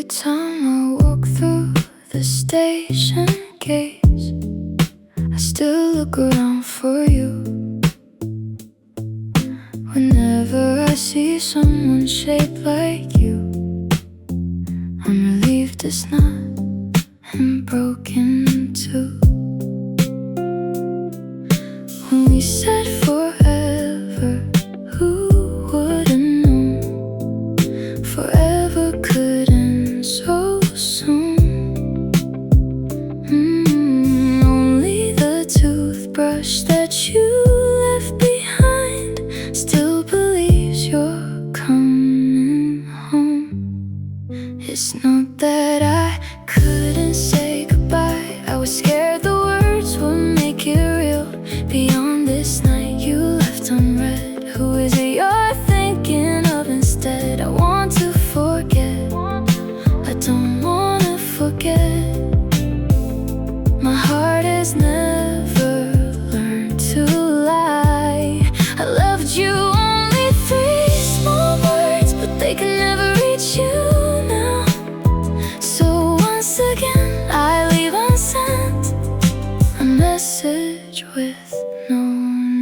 time I walk through the station gates, I still look around for you. Whenever I see someone shaped like you, I'm relieved it's not broken in two. When we said forever, who would've known? Forever could end so soon. Only the toothbrush that you left behind still believes you're coming home. It's not that I couldn't say goodbye, I was scared the words would make it real. Beyond this night you left unread, who is it you're thinking of instead? I want to forget, I don't wanna forget. My heart has never learned to lie. I loved you only 3 small words, but they can never reach you now. So once again I leave unsent a message with no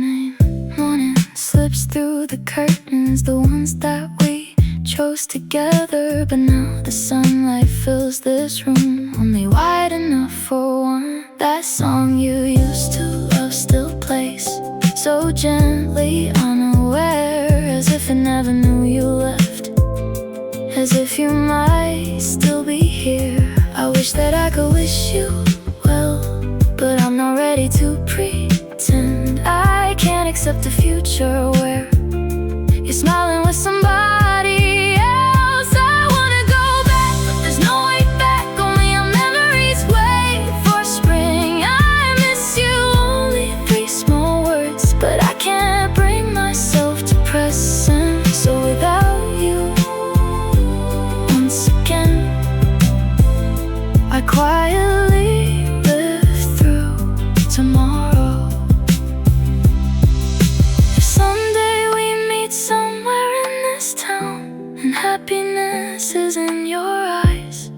name. Morning slips through the curtains, the ones that we chose together. But now the sunlight fills this room, only wide enough for one. That song you used to love still plays, so gently unaware, as if it never knew you left, as if you might still be here. I wish that I could wish you well, but I'm not ready to pretend. I can't accept a future where you're smiling with somebody else. I wanna go back, but there's no way back. Only our memories wait for spring. I miss you, only 3 small words, but I can't bring myself to press them. So without you, once again, I quietly live through tomorrow. If someday we meet somewhere in this town and happiness is in your eyes,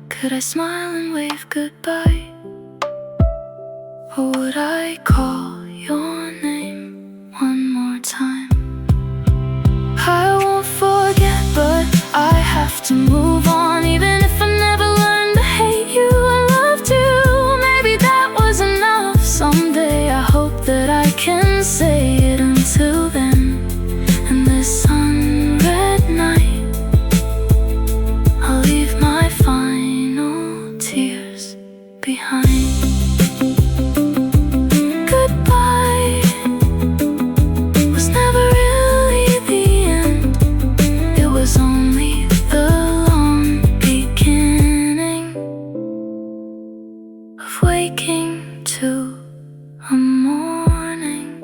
could I smile and wave goodbye? Or would I call your name one more time? I won't forget, but I have to move on. Even if I never learned to hate you, I loved you. Maybe that was enough. Someday I hope that I can say it. Until then, and this unread night, I'll leave my final tears behind. Goodbye was never really the end, it was only the long beginning of waking to a morning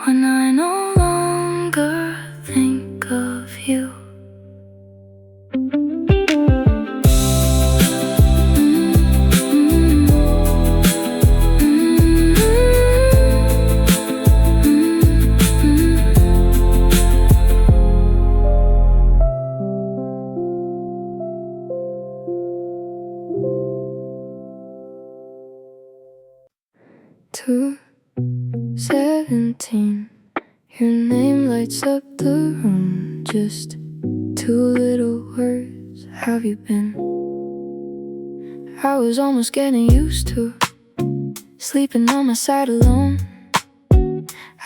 when I no longer think of you. To 17, your name lights up the room. Just 2 little words, have you been? I was almost getting used to sleeping on my side alone.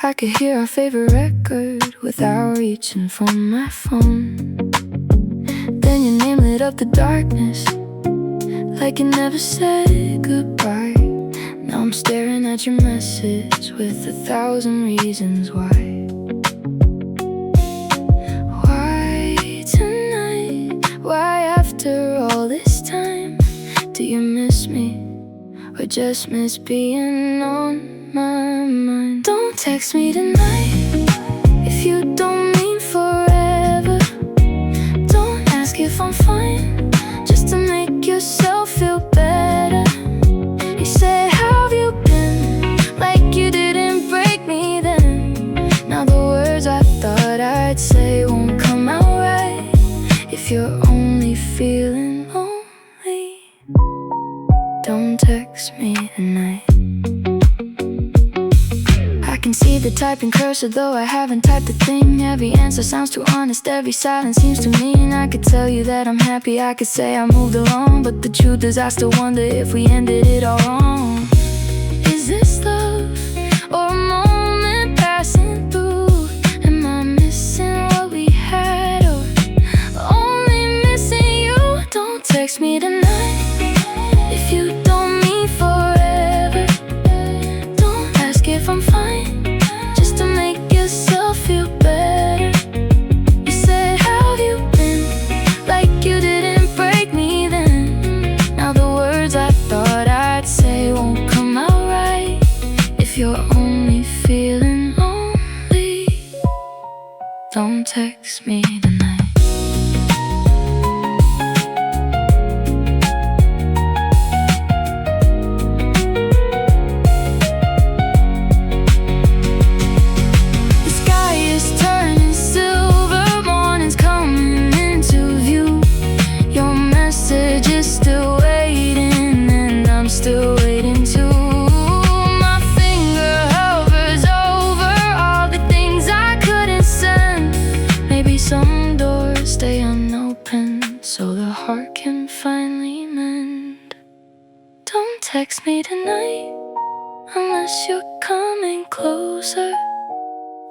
I could hear our favorite record without reaching for my phone. Then your name lit up the darkness like you never said goodbye. Now I'm staring at your message with 1,000 reasons why. Why tonight? Why after all this time? Do you miss me? Or just miss being on my mind? Don't text me tonight if you don't mean forever. Don't ask if I'm fine, just to make yourself feel better. You say, how have you been? Like you didn't break me then. Now the words I thought I'd say won't come out right if you're only feeling Don't text me tonight. I can see the typing cursor, though I haven't typed a thing. Every answer sounds too honest, every silence seems to mean. I could tell you that I'm happy, I could say I moved along, but the truth is I still wonder if we ended it all wrong. Is this love or a moment passing through? Am I missing what we had, or only missing you? Don't text me tonight if you don't mean forever. Don't ask if I'm fine, just to make yourself feel better. You said, how have you been? Like you didn't break me then. Now the words I thought I'd say won't come out right if you're only feeling lonely. Don't text me tonight. Still waiting too. My finger hovers over all the things I couldn't send. Maybe some doors stay unopened so the heart can finally mend. Don't text me tonight unless you're coming closer.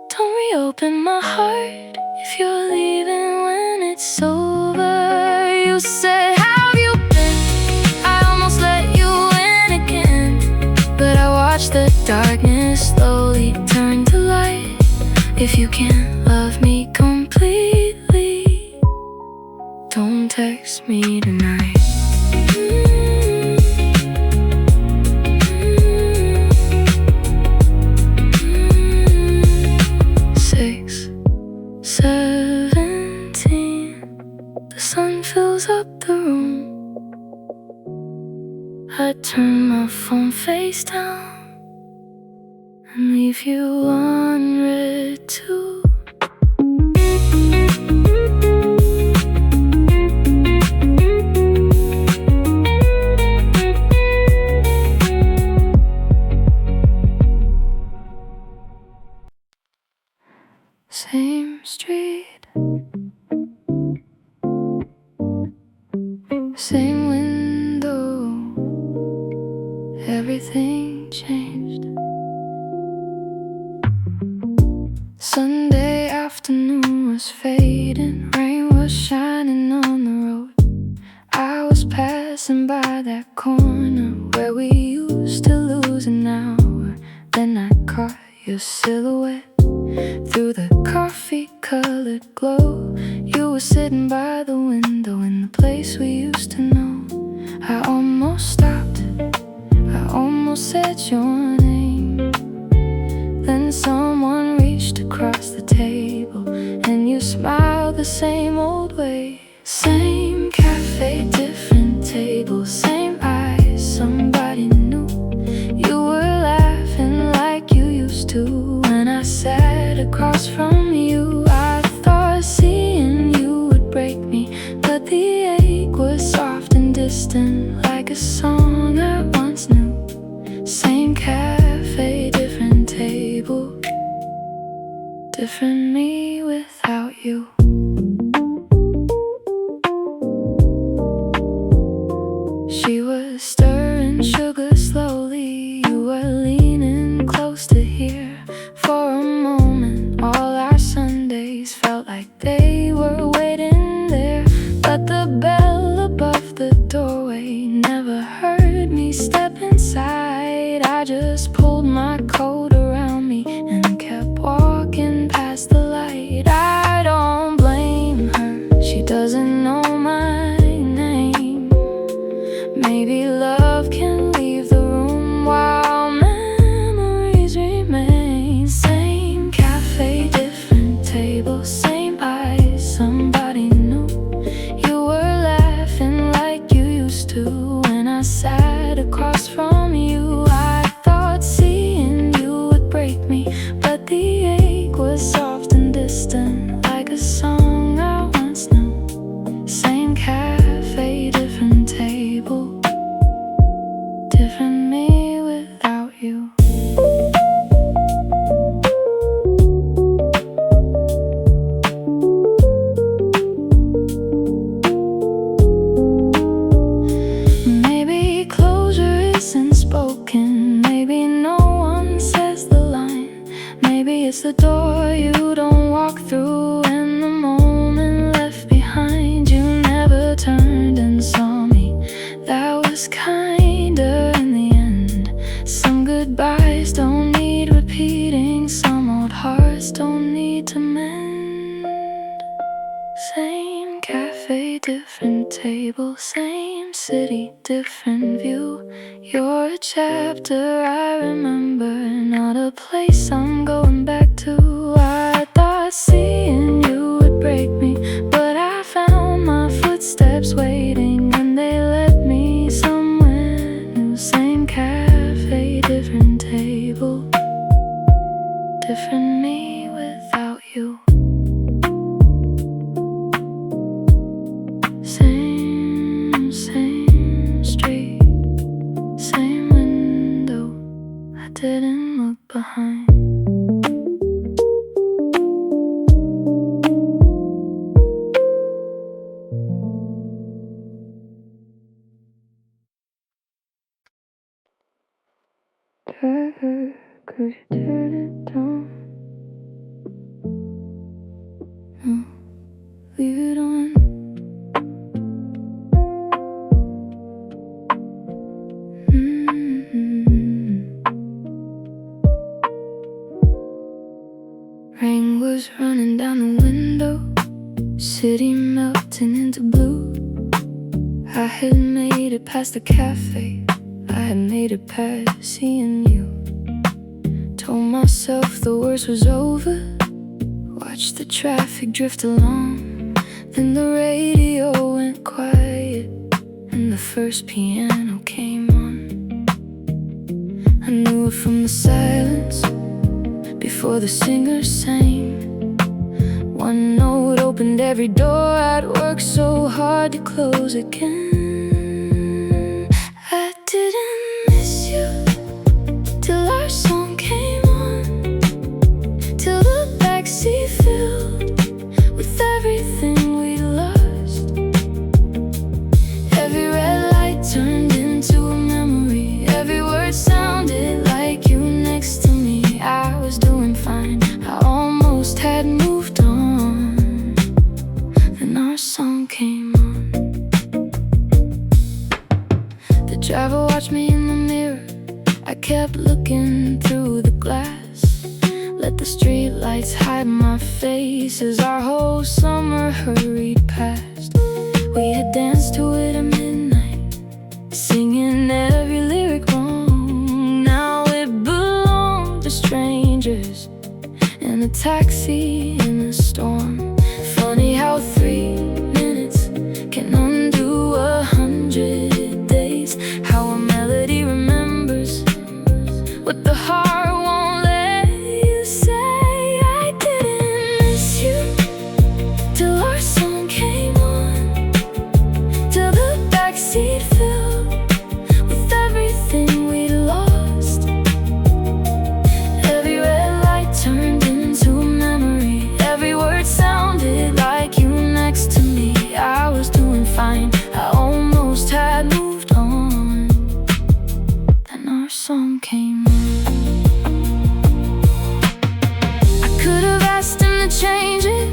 Don't reopen my heart if you're leaving when it's over. You said, how have you been? I almost let you in again, but I watched the darkness slowly turn to light. If you can't love me completely, don't text me tonight. 6:17, the sun fills up the room. I turn my phone face down and leave you unread too. Same street, same window, everything changed. Sunday afternoon was fading, rain was shining on the road. I was passing by that corner where we used to lose an hour. Then I caught your silhouette through the coffee-colored glow. You were sitting by the window in the place we used to know. I almost stopped, I almost said your name. Then someone reached across the table and you smiled the same old way. Same cafe, different table, same eyes, somebody new. You were laughing like you used to when I sat across from you. I thought seeing you would break me, but the ache was soft and distant, like a song I once knew. Same cafe, different table, different me without you. She was stirring sugar slowly. You were leaning close to hear. For a moment, all our Sundays felt like they were waiting there. But the bell above the doorway never heard me step inside. I just pulled my coat around me and kept walking past the light. I don't blame her, she doesn't know my name. Maybe love can leave the room while memories remain. Same cafe, different table, same eyes, somebody new. You were laughing like you used to when I sat across from you. I thought seeing you spoken. Maybe no one says the line. Maybe it's the door you don't walk through, and the moment left behind. You never turned and saw me. That was kinder in the end. Some goodbyes don't need repeating. Some old hearts don't need to mend. Same cafe, different table. Same city, different view. You're a chapter I remember, not a place I'm going back to. I thought seeing you would break me, but I found my footsteps waiting, and they led me somewhere new. Same cafe, different table. Different me without you. Same street, same window. I didn't look behind. Driver, could you turn it down? No, leave it on. Rain was running down the window, city melting into blue. I had made it past the cafe, I had made it past seeing you. Told myself the worst was over, watched the traffic drift along. Then the radio went quiet, and the first piano came on. I knew it from the silence, before the singer sang. One note opened every door I'd worked so hard to close again. I didn't miss you till our song came on, till the backseat filled with everything we lost. Every red light turned into a memory, every word sounded like you next to me. I was doing fine, I almost had moved on. Then our song came on. The driver watched me in the mirror, I kept looking through the glass. Let the street lights hide my face as our whole summer hurried past. We had danced to it at midnight, singing every lyric wrong. Now it belonged to strangers in a taxi in a storm. Funny how 3 minutes can undo 100 days. How a melody remembers what the heart won't let you say. I didn't miss you till our song came on, till the backseat filled with everything we lost. Every red light turned into a memory, every word sounded like you next to me. I was doing fine, I almost had moved on. Then our song came on. I could have asked him to change it,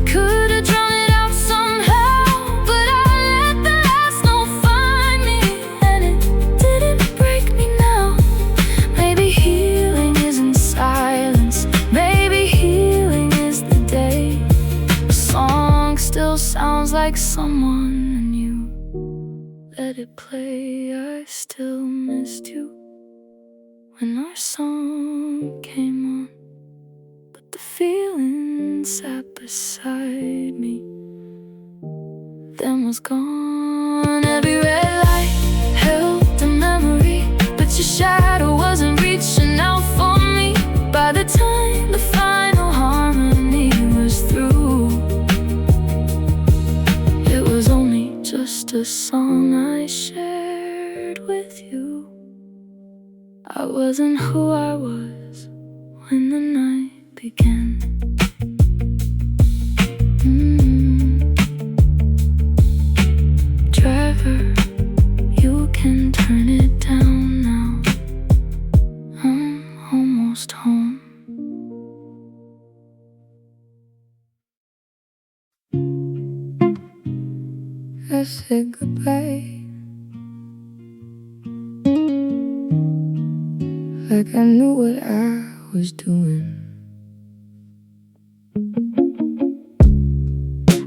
could have drawn it out somehow, but I let the last note find me, and it didn't break me now. Maybe healing is in silence, maybe healing is the day. The song still sounds like someone and you let it play. I still missed you when our song came on, but the feeling sat beside me, then was gone. Every red light held a memory, but your shadow wasn't reaching out for me. By the time the final harmony was through, it was only just a song I shared with you. I wasn't who I was when the night began. Driver, you can turn it down now. said goodbye, like I knew what I was doing.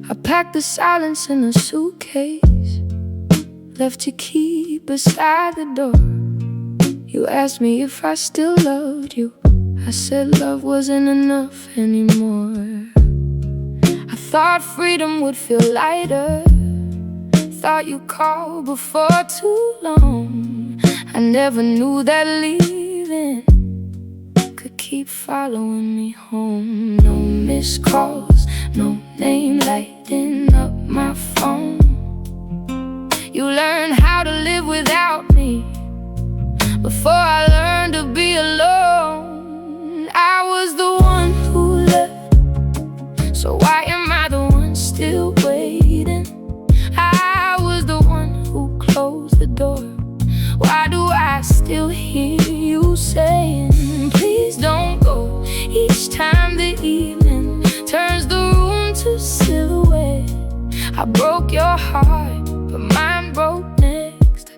I packed the silence in a suitcase, left your key beside the door. You asked me if I still loved you. I said love wasn't enough anymore. I thought freedom would feel lighter, thought you'd call before too long. I never knew that leaving could keep following me home. No missed calls, no name lighting up my phone. You learned how to live without me before I learned to be alone. I was the one who left, so why am I the one still waiting? I was the one who closed the door. Why do I still hear you saying, please don't go? Each time the evening turns the room to silhouette. I broke your heart, but mine broke next.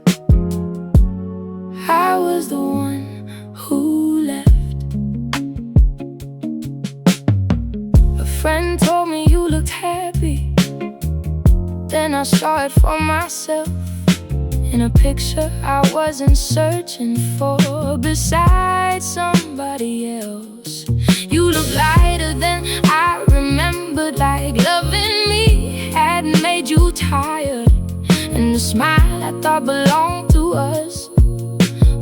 I was the one who left. A friend told me you looked happy, then I saw it for myself in a picture I wasn't searching for, beside somebody else. You look lighter than I remembered, like loving me had made you tired. And the smile I thought belonged to us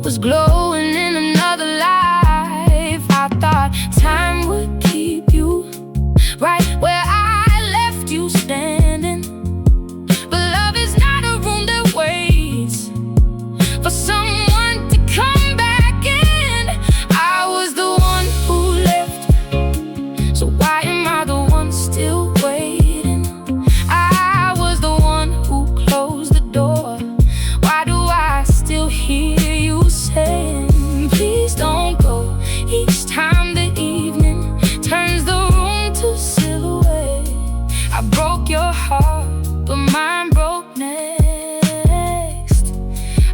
was glowing in another life. I thought time would keep you right where I left you standing. But love is not a room that waits for someone to come back in. I was the one who left, so why am I the one still waiting? I was the one who closed the door. Why do I still hear you saying, please don't go? Each time the evening turns the room to silhouette. I broke your heart, but mine broke next.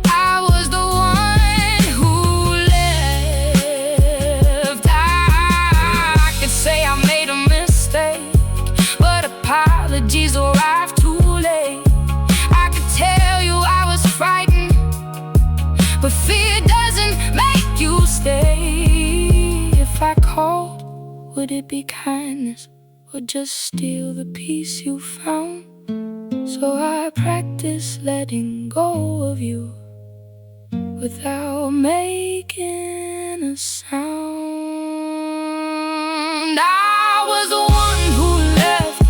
I was the one who left. I could say I made a mistake, but apologies arrived too late. I could tell you I was frightened, but fear doesn't make you stay. If I called, would it be kindness or just steal the peace you found? So I practice letting go of you without making a sound. I was the one who left,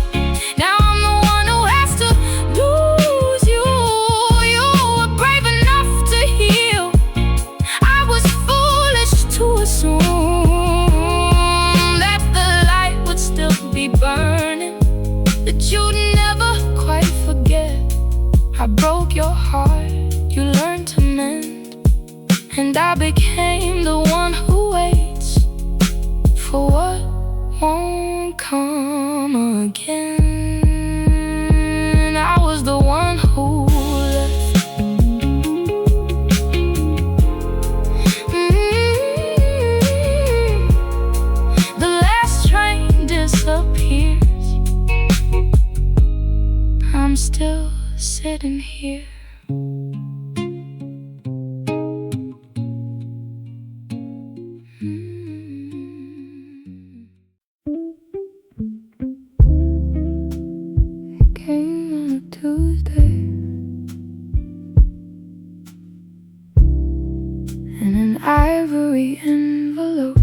now I'm the one who has to lose you. You were brave enough to heal, I was foolish to assume that the light would still be burning, that you'd never quite forget. I broke your heart, you learned to mend, and I became the one who waits for what won't come again. I was the one who left. The last train disappears, I'm still sitting here. Came on a Tuesday in an ivory envelope.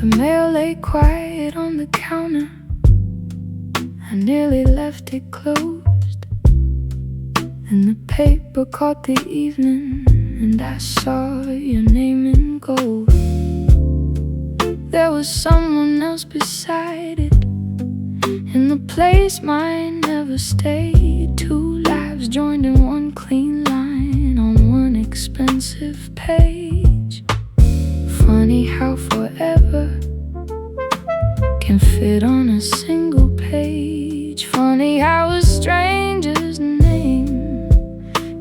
The mail lay quiet on the counter, I nearly left it closed, and the paper caught the evening, and I saw your name in gold. There was someone else beside it, in the place mine never stayed. Two lives joined in one clean line on one expensive page. Funny how forever can fit on a single page.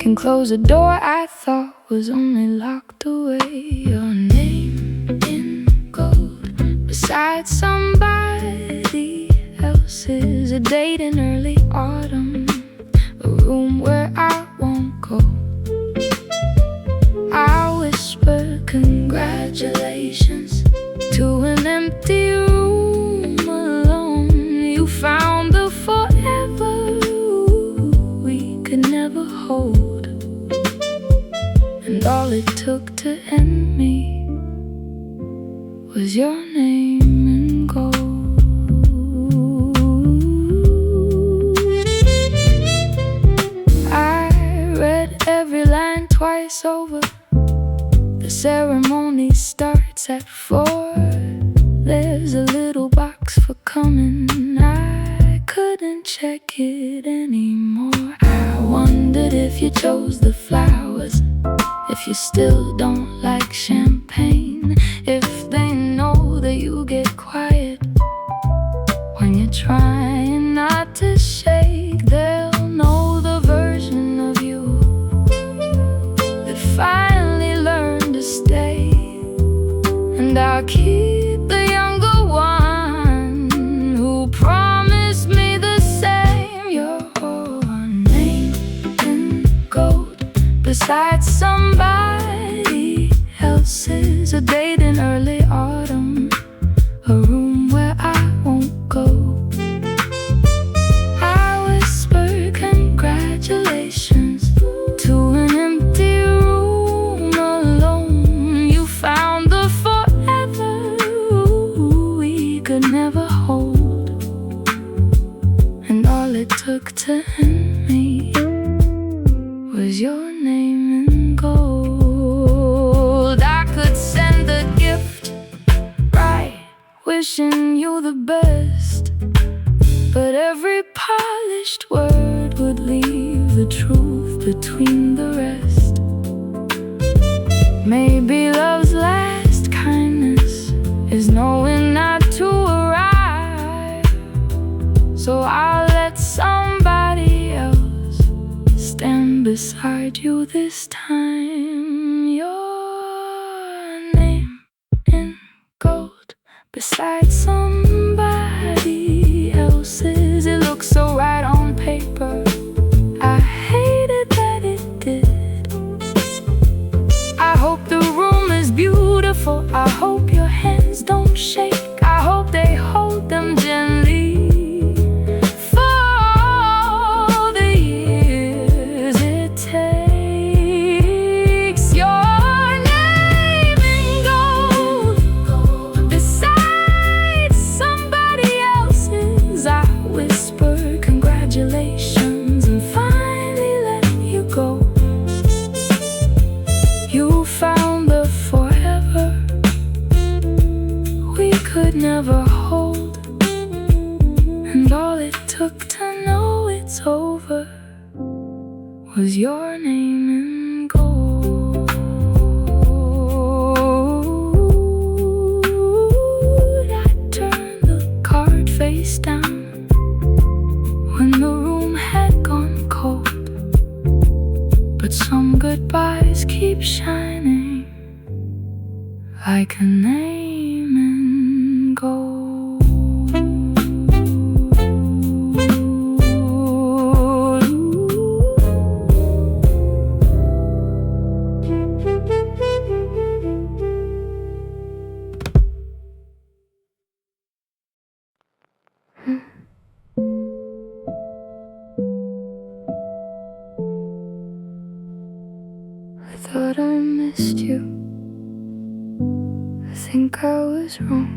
can close a door I thought was only locked away. Your name in gold beside somebody else's. A date in early autumn, a room where I won't go. I whisper congratulations to an empty room alone. You found the forever we could never hold, and all it took to end me was your name in gold. I read every line twice over. The ceremony starts at 4. There's a little box for coming. I couldn't check it anymore. I wondered if you chose the flowers, if you still don't like champagne, if they know that you get quiet when you're trying not to shake. They'll know the version of you that finally learned to stay, and I'll keep the younger one who promised me the same. Your name in gold beside somebody else's. A date in early autumn, a room where I won't go. I whisper congratulations to an empty room alone. You found the forever we could never hold, and all it took to end me was your name in gold. I could send a gift, right, wishing you the best, but every polished word would leave the truth between the rest. Maybe love's last kindness is knowing not to arrive, so I'll let somebody else stand beside you this time. Your name in gold beside somebody else's. It looks so right on paper. I hated that it did. I hope the room is beautiful. I hope your hands don't shake. I hope they hold them gently for all the years it takes. Your name in gold beside somebody else's. I whisper congratulations and finally let you go. You found the forever we could never hold, and all it took to know it's over was your name in gold. I turned the card face down when the room had gone cold, but some goodbyes keep shining like a name in gold. I thought I missed you. I think I was wrong.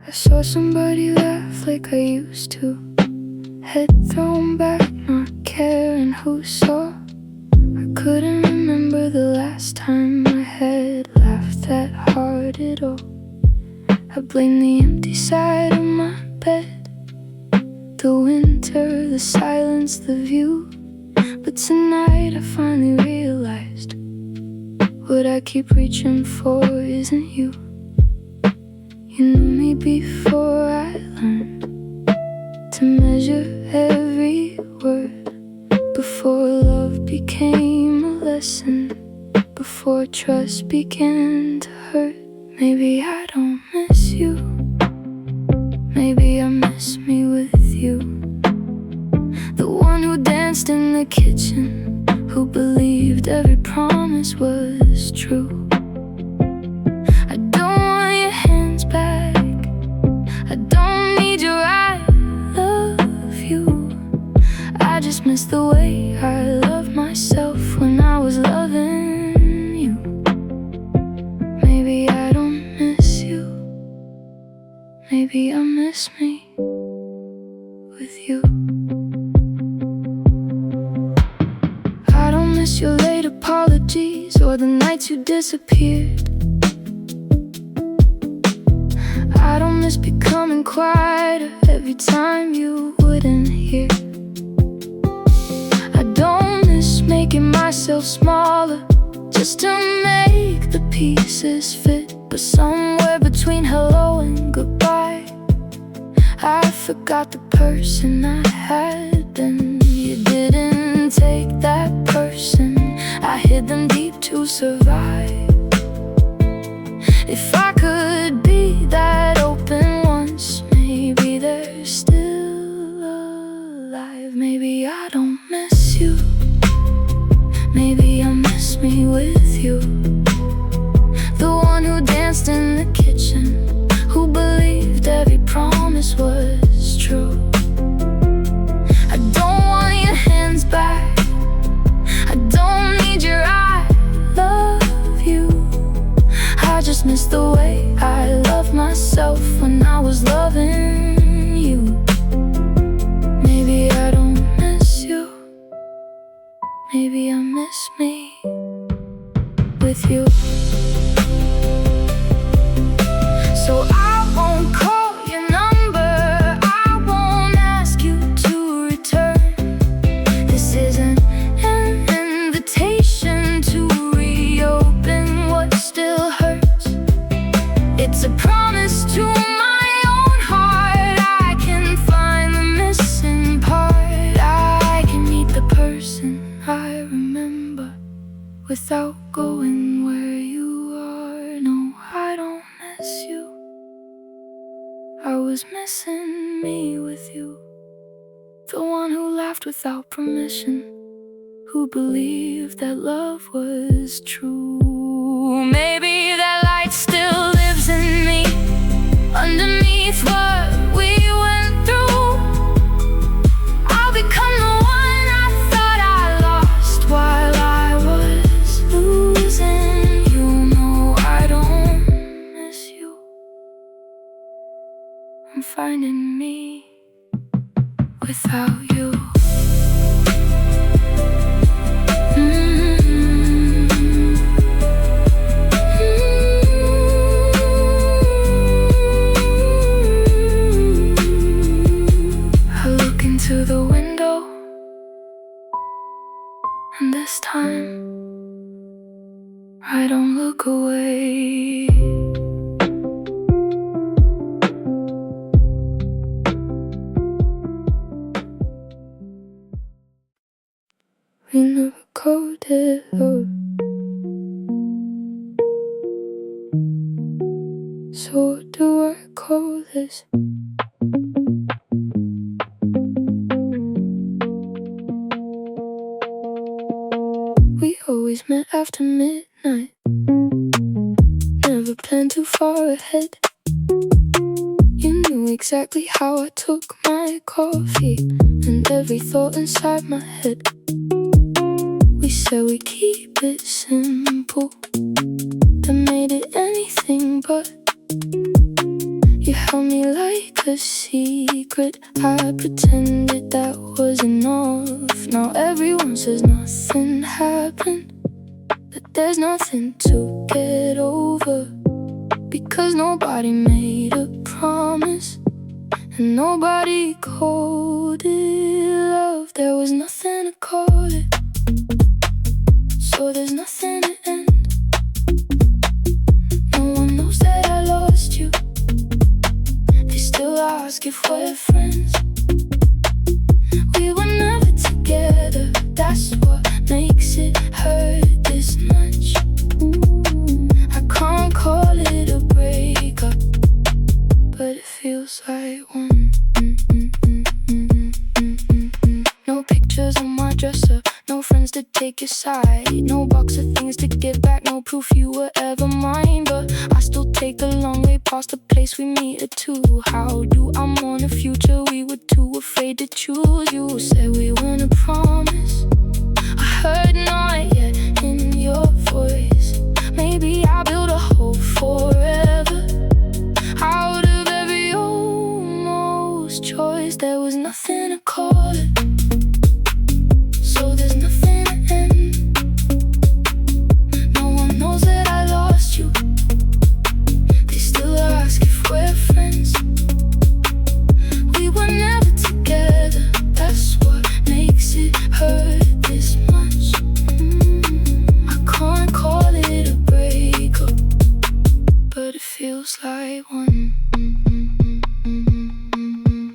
I saw somebody laugh like I used to, head thrown back, not caring who saw. I couldn't remember the last time I had laughed that hard at all. I blame the empty side of my bed, the winter, the silence, the view. But tonight I finally realized what I keep reaching for isn't you. You knew me before I learned to measure every word. trust began to hurt. Maybe I don't miss you. Maybe I miss me with you. The one who danced in the kitchen, who believed every promise was true. I don't want your hands back. I don't need your I love you. I just miss the way I loved myself when I was loving you. Maybe I don't miss you. Maybe I miss me with you. I don't miss your late apologies or the nights you disappeared. I don't miss becoming quieter every time you wouldn't hear. I don't miss making myself smaller just to make the pieces fit. But somewhere between hello and goodbye, I forgot the person I had been. You didn't take that person, I hid them deep to survive. If I could be that open once, maybe they're still alive. Maybe I don't miss you. Maybe I miss me with you. The one who danced in the kitchen, who believed every promise was true. I don't want your hands back. I don't need your I love you. I just miss the way I loved myself when I was loving you. Maybe I don't miss you. Maybe I miss me with you. So I won't call your number, I won't ask you to return. This isn't an invitation to reopen what still hurts. It's a promise to my own heart. I can find the missing part. I can meet the person I remember without going where you are. No, I don't miss you. I was missing me with you. The one who laughed without permission, who believed that love was true. Maybe that light still lives in me, underneath what we went through. I'll become the one I thought I lost while I was losing you. No, I don't miss you. I'm finding me without you. I look into the window, and this time I don't look away. We never coded love, so what do I call this? We always met after midnight, never planned too far ahead. You knew exactly how I took my coffee and every thought inside my head. We said we keep it simple, and made it anything but. You held me like a secret, I pretended that was enough. Now everyone says nothing happened, that there's nothing to get over, because nobody made a promise, and nobody called it love. There was nothing to call it, so there's nothing to end. No one knows that I lost you. They still ask if we're friends. We were never together, that's what makes it hurt this much. pictures on my dresser. No friends to take your side, no box of things to give back, no proof you were ever mine. But I still take the long way past the place we meet at 2. How do I mourn a future we were too afraid to choose? You said we weren't a promise, I heard not yet in your voice. Maybe I built a hope forever out of every almost choice. There was nothing to call it, so there's nothing to end. No one knows that I lost you. They still ask if we're friends. We were never together, that's what makes it hurt this much. I can't call it a breakup, but it feels like one.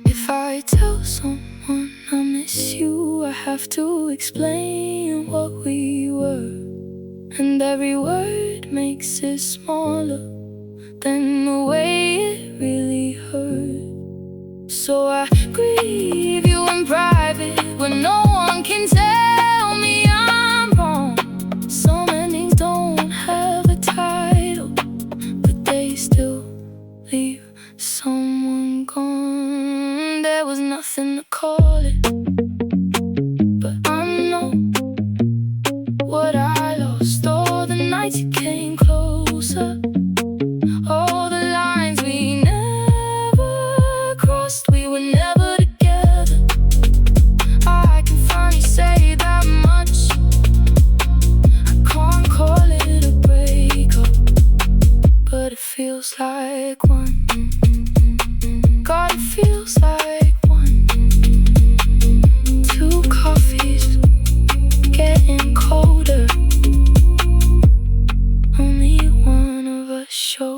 If I tell someone I miss you, I have to explain what we were, and every word makes it smaller than the way it really hurt. So I grieve you in private when no one can tell me I'm wrong. Some endings don't have a title, but they still leave someone gone. There was nothing to call it, but I know what I lost. All the nights you came closer, all the lines we never crossed. We were never together, I can finally say that much. I can't call it a breakup, but it feels like one. God, it feels like one. 2 coffees getting colder, only one of us sure.